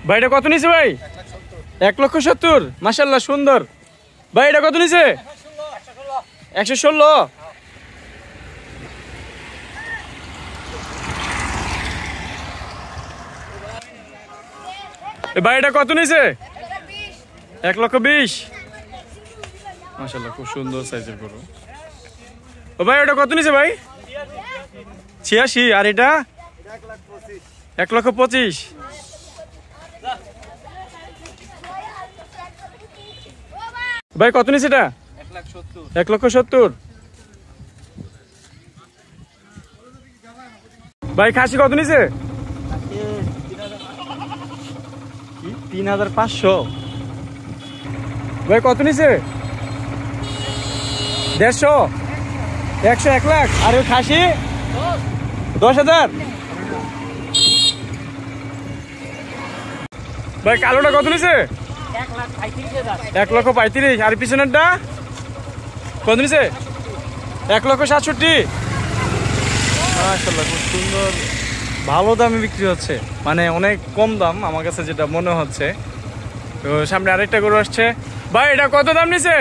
ভাই এটা কত নিছে ভাই? 1,70,000। মাশাআল্লাহ সুন্দর। ভাই এটা কত নিছে? 116। ভাই এটা কত নিছে? 1,20,000। মাশাআল্লাহ খুব সুন্দর সাইজের গরু। ও ভাই এটা কত নিছে ভাই? 86। আর এটা 1,25,000। ভাই কত নিছে এটা? 1,70,000। ভাই খাসি কত নিছে? 3,500। ভাই কত নিছে? 150, 100, 1 লাখ। আর ওই খাসি 10,000। ভাই কালোটা কত নিছে? 1,35,000। আর পিছনেরটা কত নিছে? 1,67,000। মাশাআল্লাহ খুব সুন্দর, ভালো দামে বিক্রি হচ্ছে, মানে অনেক কম দাম আমার কাছে যেটা মনে হচ্ছে। তো সামনে আরেকটা গরু আসছে। ভাই এটা কত দাম নিছে?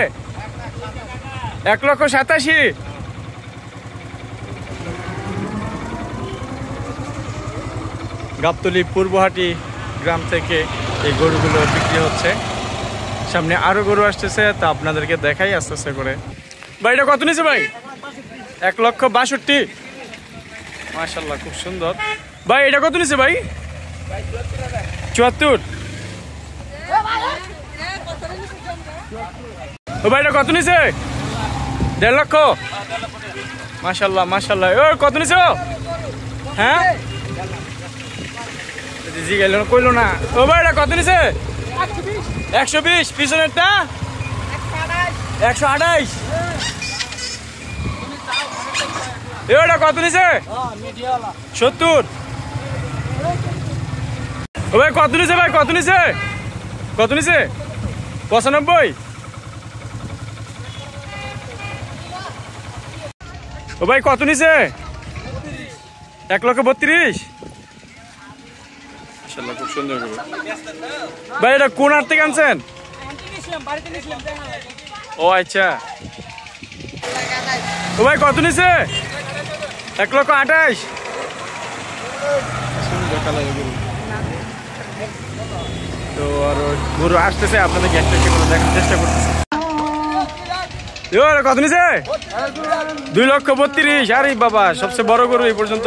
1,87,000। গাবতলী পূর্বহাটি গ্রাম থেকে এই গরুগুলো বিক্রি হচ্ছে। সামনে আরো গরু আসতেছে, তা আপনাদেরকে দেখাই আস্তে আস্তে করে। ভাই এটা কত নিছে ভাই? 1,62,000। মাশাআল্লাহ খুব সুন্দর। ভাই এটা কত নিছে ভাই? 74। ও ভাই এটা কত নিছে? 1.5 লক্ষ। মাশাআল্লাহ মাশাআল্লাহ। ও কত নিছে? হ্যাঁ জি গেল কইলো না। ও ভাই এটা কত নিছে? 120। পিছনেরটা 128। এটা কত নিছে? 70। ও ভাই কত নিছে? ভাই কত নিছে? কত নিছে? 95। ও ভাই কত নিছে? 1,32,000। মাশাআল্লাহ খুব সুন্দর গরু। ভাই এটা কোন হাট থেকে আনছেন? ও আচ্ছা। ও ভাই কত নিছে? 1,28,000। সুন্দর কালারের গরু। তো আর গরু আসতেছে, আপনাদেরকে একটা একটা করে দেখার চেষ্টা করতেছি। কত নিছে? 2,32,000। আরে বাবা সবচেয়ে বড় গরু এই পর্যন্ত।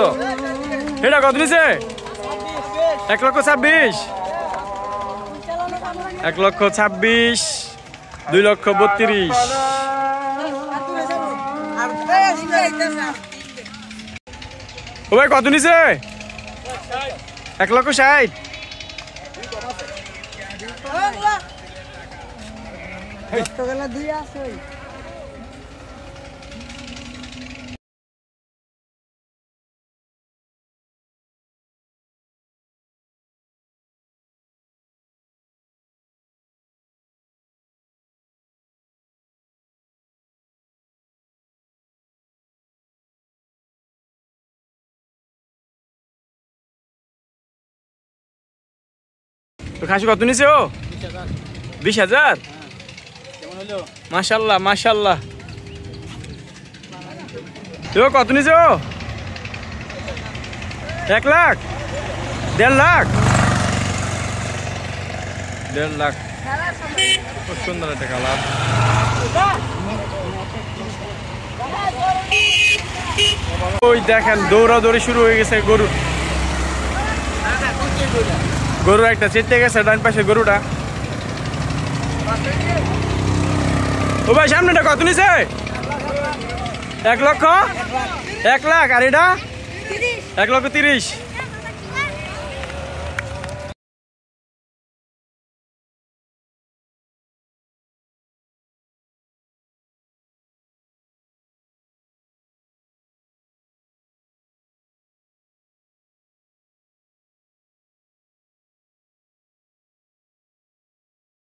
এটা কত নিছে? 1,26,000। 1,26,000, 2,32,000। ও ভাই কত নিছে? 1,60,000। তো খাসি কত নিছে? ও 20,000। মাশাআল্লাহ মাশাআল্লাহ। তো কত নিছে? ও 1 লাখ, 1.5 লাখ, 1.5 লাখ। খুব সুন্দর একটা কালার। ওই দেখেন দৌড়াদৌড়ি শুরু হয়ে গেছে গরুর। গরু একটা চেটে গেছে ডান পাশে গরুটা। ও ভাই সামনেটা কত নিছে? 1 লক্ষ, 1 লাখ। আর এটা 1,30,000।